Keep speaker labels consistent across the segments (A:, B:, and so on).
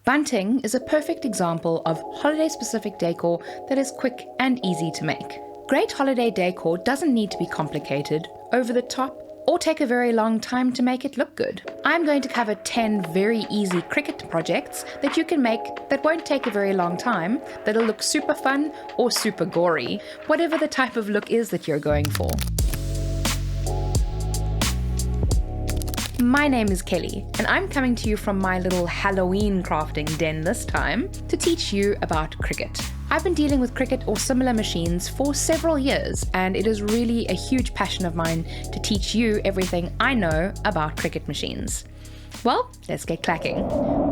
A: Bunting is a perfect example of holiday-specific decor that is quick and easy to make. Great holiday decor doesn't need to be complicated, over the top, or take a very long time to make it look good. I'm going to cover 10 very easy Cricut projects that you can make that won't take a very long time, that'll look super fun or super gory, whatever the type of look is that you're going for. My name is Kelly, and I'm coming to you from my little Halloween crafting den this time to teach you about Cricut. I've been dealing with Cricut or similar machines for several years, and it is really a huge passion of mine to teach you everything I know about Cricut machines. Well, let's get clacking.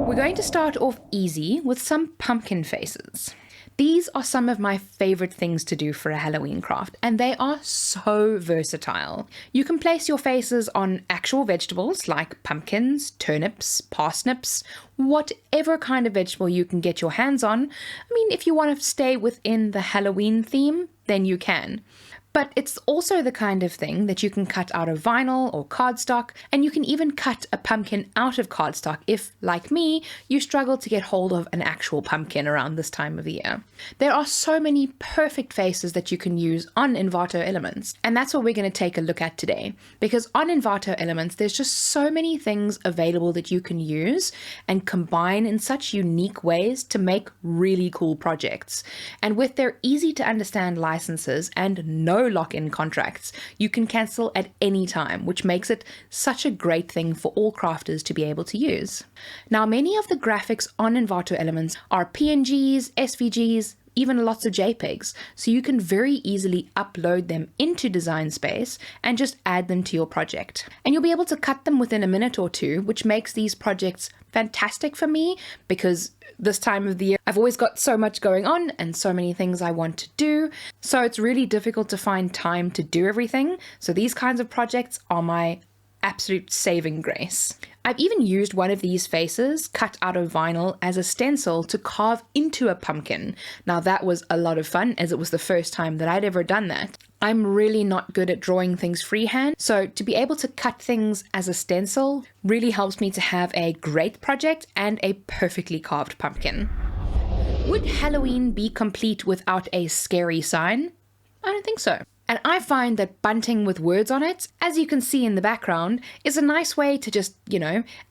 A: We're going to start off easy with some pumpkin faces. These are some of my favorite things to do for a Halloween craft, and they are so versatile. You can place your faces on actual vegetables like pumpkins, turnips, parsnips, whatever kind of vegetable you can get your hands on. I mean, if you want to stay within the Halloween theme, then you can. But it's also the kind of thing that you can cut out of vinyl or cardstock, and you can even cut a pumpkin out of cardstock if, like me, you struggle to get hold of an actual pumpkin around this time of the year. There are so many perfect faces that you can use on Envato Elements, and that's what we're going to take a look at today. Because on Envato Elements, there's just so many things available that you can use and combine in such unique ways to make really cool projects. And with their easy to understand licenses and no lock-in contracts, you can cancel at any time, which makes it such a great thing for all crafters to be able to use. Now, many of the graphics on Envato Elements are PNGs, SVGs, even lots of JPEGs, so you can very easily upload them into Design Space and just add them to your project. And you'll be able to cut them within a minute or two, which makes these projects fantastic for me because this time of the year I've always got so much going on and so many things I want to do, so it's really difficult to find time to do everything. So these kinds of projects are my absolute saving grace. I've even used one of these faces cut out of vinyl as a stencil to carve into a pumpkin. Now that was a lot of fun, as it was the first time that I'd ever done that. I'm really not good at drawing things freehand, so to be able to cut things as a stencil really helps me to have a great project and a perfectly carved pumpkin. Would Halloween be complete without a scary sign? I don't think so. And I find that bunting with words on it, as you can see in the background, is a nice way to just,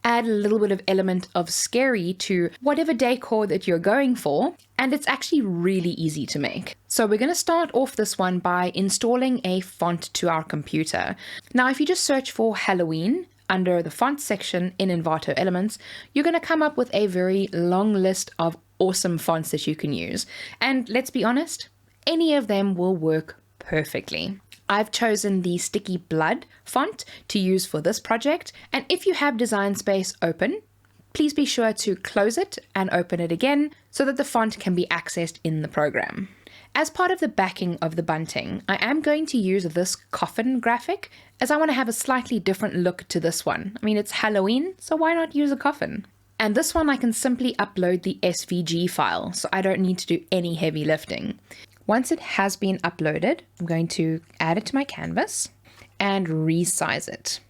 A: add a little bit of element of scary to whatever decor that you're going for. And it's actually really easy to make. So we're going to start off this one by installing a font to our computer. Now, if you just search for Halloween under the font section in Envato Elements, you're going to come up with a very long list of awesome fonts that you can use. And let's be honest, any of them will work perfectly. I've chosen the Sticky Blood font to use for this project, and if you have Design Space open, please be sure to close it and open it again so that the font can be accessed in the program. As part of the backing of the bunting, I am going to use this coffin graphic as I want to have a slightly different look to this one. I mean, it's Halloween, so why not use a coffin? And this one I can simply upload the SVG file, so I don't need to do any heavy lifting. Once it has been uploaded, I'm going to add it to my canvas and resize it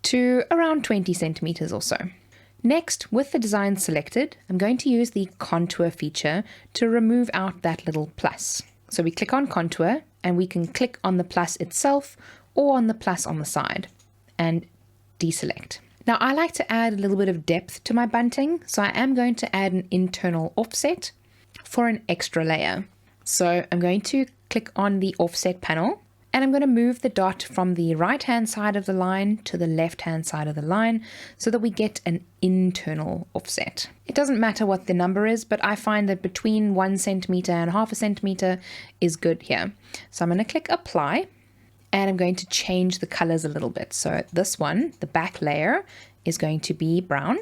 A: to around 20 centimeters or so. Next, with the design selected, I'm going to use the contour feature to remove out that little plus. So we click on contour and we can click on the plus itself or on the plus on the side and deselect. Now I like to add a little bit of depth to my bunting, so I am going to add an internal offset for an extra layer. So I'm going to click on the offset panel and I'm going to move the dot from the right hand side of the line to the left hand side of the line so that we get an internal offset. It doesn't matter what the number is, but I find that between 1 centimeter and half a centimeter is good here. So I'm going to click apply and I'm going to change the colors a little bit. So this one, the back layer, is going to be brown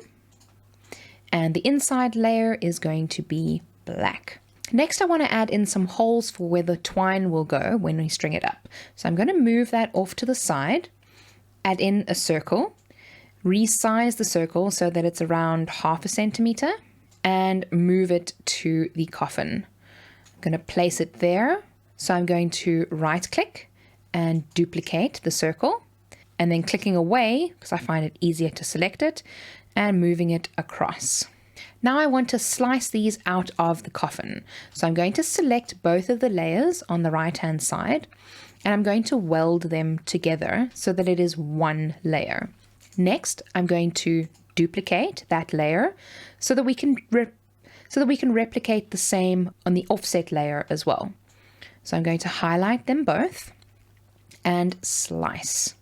A: and the inside layer is going to be black. Next, I want to add in some holes for where the twine will go when we string it up. So I'm going to move that off to the side, add in a circle, resize the circle so that it's around half a centimeter, and move it to the coffin. I'm going to place it there. So I'm going to right click and duplicate the circle, and then clicking away, because I find it easier to select it, and moving it across. Now I want to slice these out of the coffin. So I'm going to select both of the layers on the right-hand side, and I'm going to weld them together so that it is one layer. Next, I'm going to duplicate that layer so that we can replicate the same on the offset layer as well. So I'm going to highlight them both and slice.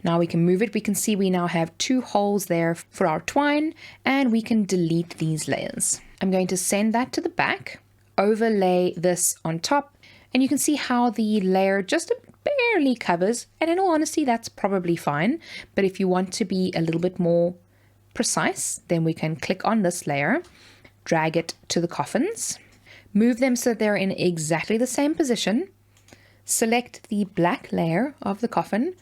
A: Now we can move it. We can see we now have 2 holes there for our twine, and we can delete these layers. I'm going to send that to the back, overlay this on top, and you can see how the layer just barely covers, and in all honesty that's probably fine. But if you want to be a little bit more precise, then we can click on this layer, drag it to the coffins, move them so they're in exactly the same position, select the black layer of the coffin,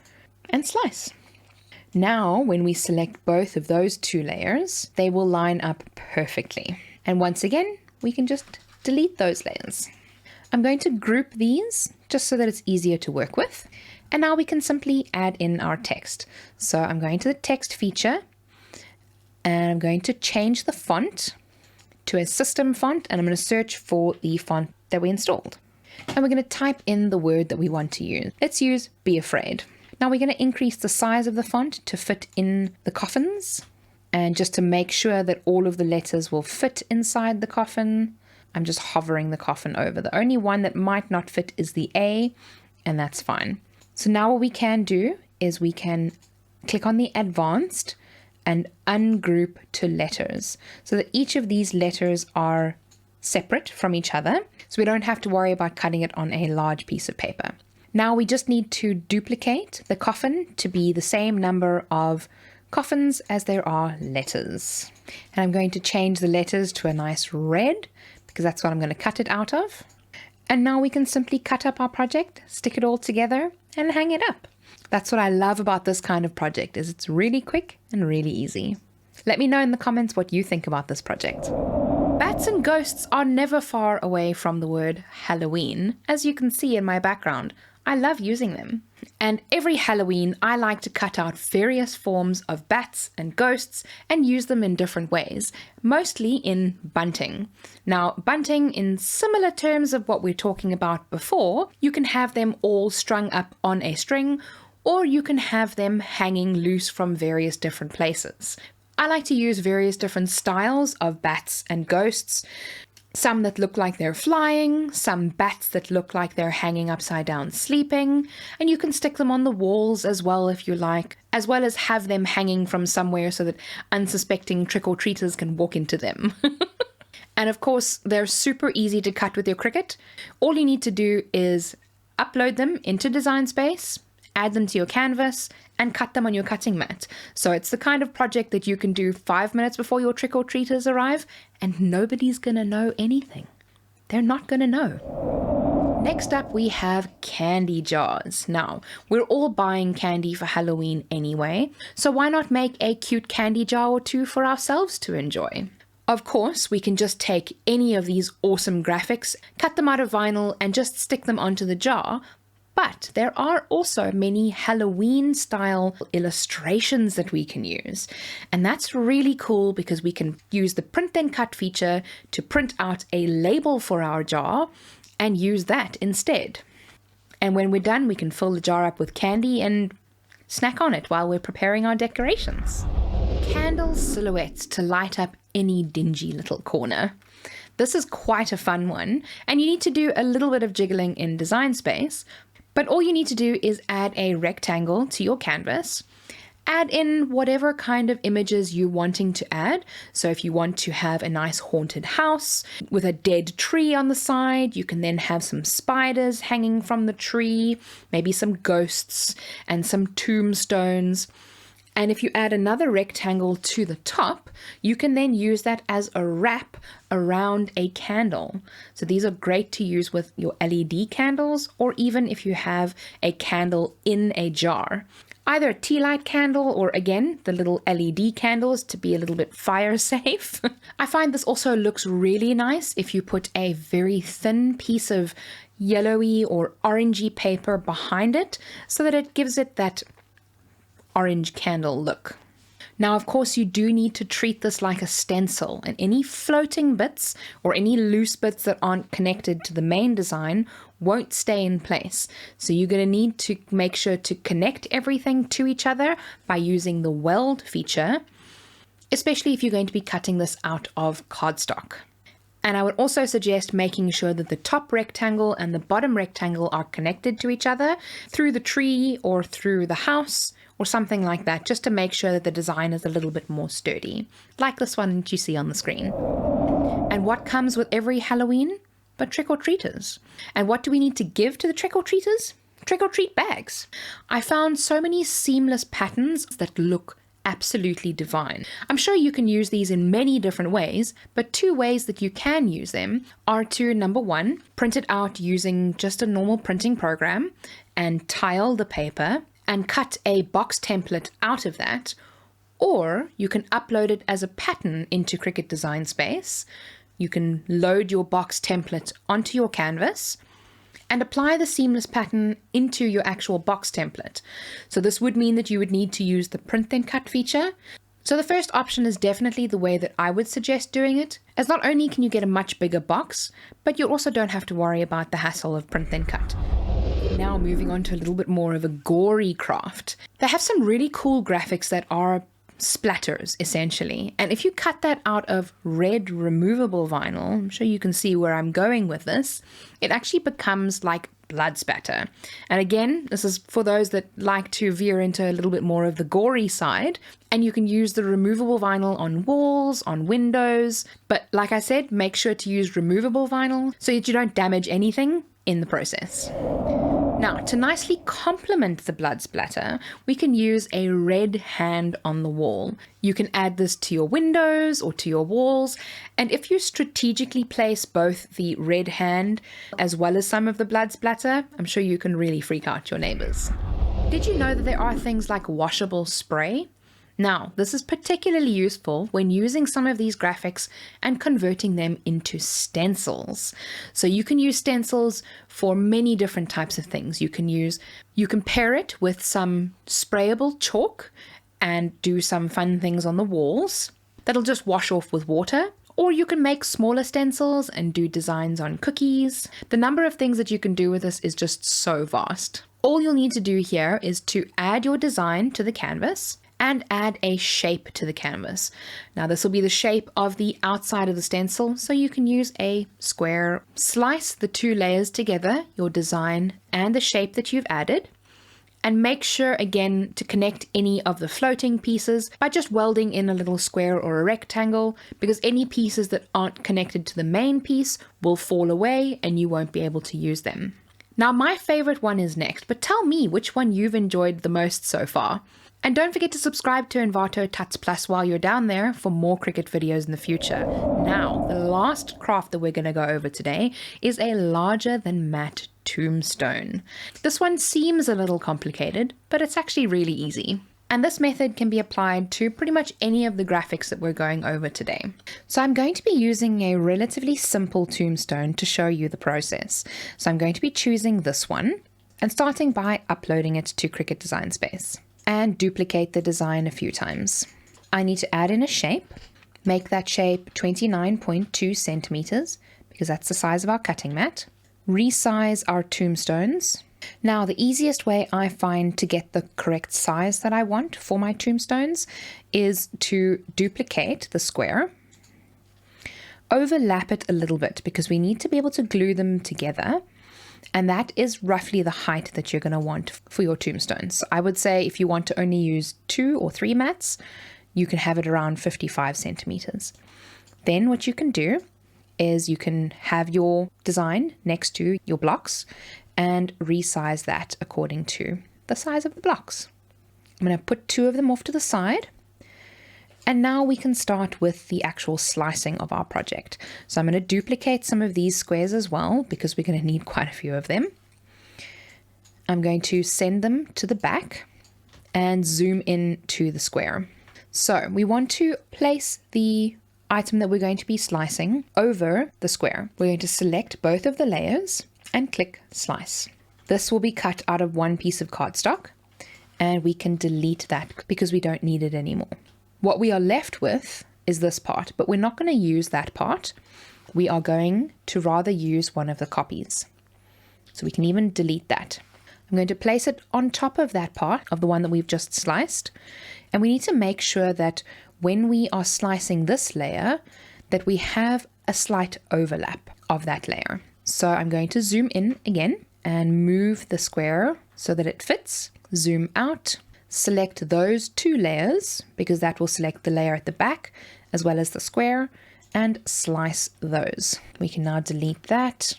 A: and slice. Now when we select both of those 2 layers, they will line up perfectly. And once again, we can just delete those layers. I'm going to group these just so that it's easier to work with. And now we can simply add in our text. So I'm going to the text feature, and I'm going to change the font to a system font, and I'm going to search for the font that we installed. And we're going to type in the word that we want to use. Let's use Be Afraid. Now we're going to increase the size of the font to fit in the coffins, and just to make sure that all of the letters will fit inside the coffin, I'm just hovering the coffin over. The only one that might not fit is the A, and that's fine. So now what we can do is we can click on the advanced and ungroup to letters so that each of these letters are separate from each other, so we don't have to worry about cutting it on a large piece of paper. Now we just need to duplicate the coffin to be the same number of coffins as there are letters. And I'm going to change the letters to a nice red because that's what I'm going to cut it out of. And now we can simply cut up our project, stick it all together, and hang it up. That's what I love about this kind of project, is it's really quick and really easy. Let me know in the comments what you think about this project. Bats and ghosts are never far away from the word Halloween, as you can see in my background. I love using them. And every Halloween, I like to cut out various forms of bats and ghosts and use them in different ways, mostly in bunting. Now, bunting, in similar terms of what we're talking about before, you can have them all strung up on a string, or you can have them hanging loose from various different places. I like to use various different styles of bats and ghosts. Some that look like they're flying, some bats that look like they're hanging upside down sleeping, and you can stick them on the walls as well if you like, as well as have them hanging from somewhere so that unsuspecting trick-or-treaters can walk into them. And of course, they're super easy to cut with your Cricut. All you need to do is upload them into Design Space, add them to your canvas, and cut them on your cutting mat. So it's the kind of project that you can do 5 minutes before your trick-or-treaters arrive, and nobody's gonna know anything. They're not gonna know. Next up, we have candy jars. Now, we're all buying candy for Halloween anyway, so why not make a cute candy jar or 2 for ourselves to enjoy? Of course, we can just take any of these awesome graphics, cut them out of vinyl, and just stick them onto the jar. But there are also many Halloween-style illustrations that we can use. And that's really cool because we can use the print then cut feature to print out a label for our jar and use that instead. And when we're done, we can fill the jar up with candy and snack on it while we're preparing our decorations. Candle silhouettes to light up any dingy little corner. This is quite a fun one, and you need to do a little bit of jiggling in Design Space. But all you need to do is add a rectangle to your canvas, add in whatever kind of images you're wanting to add. So if you want to have a nice haunted house with a dead tree on the side, you can then have some spiders hanging from the tree, maybe some ghosts and some tombstones. And if you add another rectangle to the top, you can then use that as a wrap around a candle. So these are great to use with your LED candles, or even if you have a candle in a jar. Either a tea light candle or, again, the little LED candles to be a little bit fire safe. I find this also looks really nice if you put a very thin piece of yellowy or orangey paper behind it so that it gives it that orange candle look. Now, of course, you do need to treat this like a stencil, and any floating bits or any loose bits that aren't connected to the main design won't stay in place. So you're going to need to make sure to connect everything to each other by using the weld feature, especially if you're going to be cutting this out of cardstock. And I would also suggest making sure that the top rectangle and the bottom rectangle are connected to each other through the tree or through the house or something like that, just to make sure that the design is a little bit more sturdy, like this one that you see on the screen. And what comes with every Halloween but trick-or-treaters? And what do we need to give to the trick-or-treaters? Trick-or-treat bags. I found so many seamless patterns that look absolutely divine. I'm sure you can use these in many different ways, but 2 ways that you can use them are to, number 1, print it out using just a normal printing program and tile the paper and cut a box template out of that, or you can upload it as a pattern into Cricut Design Space. You can load your box template onto your canvas and apply the seamless pattern into your actual box template. So this would mean that you would need to use the print then cut feature. So the first option is definitely the way that I would suggest doing it, as not only can you get a much bigger box, but you also don't have to worry about the hassle of print then cut. Now moving on to a little bit more of a gory craft. They have some really cool graphics that are splatters, essentially. And if you cut that out of red removable vinyl, I'm sure you can see where I'm going with this, it actually becomes like blood spatter. And again, this is for those that like to veer into a little bit more of the gory side, and you can use the removable vinyl on walls, on windows, but like I said, make sure to use removable vinyl so that you don't damage anything in the process. Now, to nicely complement the blood splatter, we can use a red hand on the wall. You can add this to your windows or to your walls, and if you strategically place both the red hand as well as some of the blood splatter, I'm sure you can really freak out your neighbors. Did you know that there are things like washable spray? Now, this is particularly useful when using some of these graphics and converting them into stencils. So you can use stencils for many different types of things. You can pair it with some sprayable chalk and do some fun things on the walls that'll just wash off with water. Or you can make smaller stencils and do designs on cookies. The number of things that you can do with this is just so vast. All you'll need to do here is to add your design to the canvas and add a shape to the canvas. Now this will be the shape of the outside of the stencil, so you can use a square. Slice the 2 layers together, your design and the shape that you've added, and make sure again to connect any of the floating pieces by just welding in a little square or a rectangle, because any pieces that aren't connected to the main piece will fall away and you won't be able to use them. Now my favorite one is next, but tell me which one you've enjoyed the most so far. And don't forget to subscribe to Envato Tuts Plus while you're down there for more Cricut videos in the future. Now, the last craft that we're going to go over today is a larger than matte tombstone. This one seems a little complicated, but it's actually really easy. And this method can be applied to pretty much any of the graphics that we're going over today. So I'm going to be using a relatively simple tombstone to show you the process. So I'm going to be choosing this one and starting by uploading it to Cricut Design Space. And duplicate the design a few times. I need to add in a shape, make that shape 29.2 centimeters, because that's the size of our cutting mat. Resize our tombstones. Now, the easiest way I find to get the correct size that I want for my tombstones is to duplicate the square, overlap it a little bit, because we need to be able to glue them together. And that is roughly the height that you're going to want for your tombstones. I would say if you want to only use 2 or 3 mats, you can have it around 55 centimeters. Then what you can do is you can have your design next to your blocks and resize that according to the size of the blocks. I'm going to put 2 of them off to the side. And now we can start with the actual slicing of our project. So I'm going to duplicate some of these squares as well, because we're going to need quite a few of them. I'm going to send them to the back and zoom in to the square. So we want to place the item that we're going to be slicing over the square. We're going to select both of the layers and click slice. This will be cut out of one piece of cardstock, and we can delete that because we don't need it anymore. What we are left with is this part, but we're not going to use that part. We are going to rather use one of the copies. So we can even delete that. I'm going to place it on top of that part of the one that we've just sliced. And we need to make sure that when we are slicing this layer, that we have a slight overlap of that layer. So I'm going to zoom in again and move the square so that it fits. Zoom out, select those two layers because that will select the layer at the back as well as the square, and slice those. We can now delete that,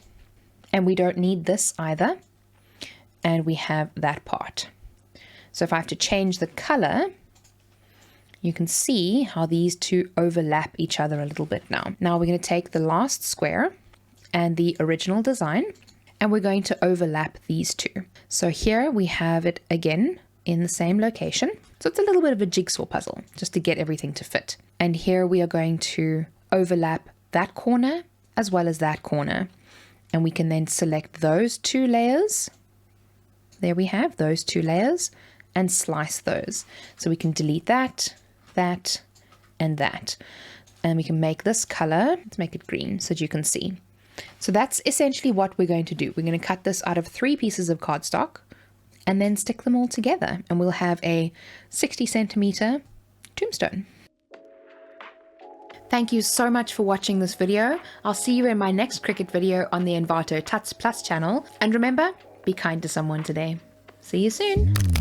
A: and we don't need this either. And we have that part. So if I have to change the color, you can see how these two overlap each other a little bit now. Now we're going to take the last square and the original design, and we're going to overlap these two. So here we have it again in the same location. So it's a little bit of a jigsaw puzzle just to get everything to fit. And here we are going to overlap that corner as well as that corner. And we can then select those two layers. There we have those two layers, and slice those. So we can delete that, that, and that. And we can make this color, let's make it green so that you can see. So that's essentially what we're going to do. We're going to cut this out of 3 pieces of cardstock and then stick them all together, and we'll have a 60 centimeter tombstone. Thank you so much for watching this video. I'll see you in my next Cricut video on the Envato Tuts Plus channel. And remember, be kind to someone today. See you soon.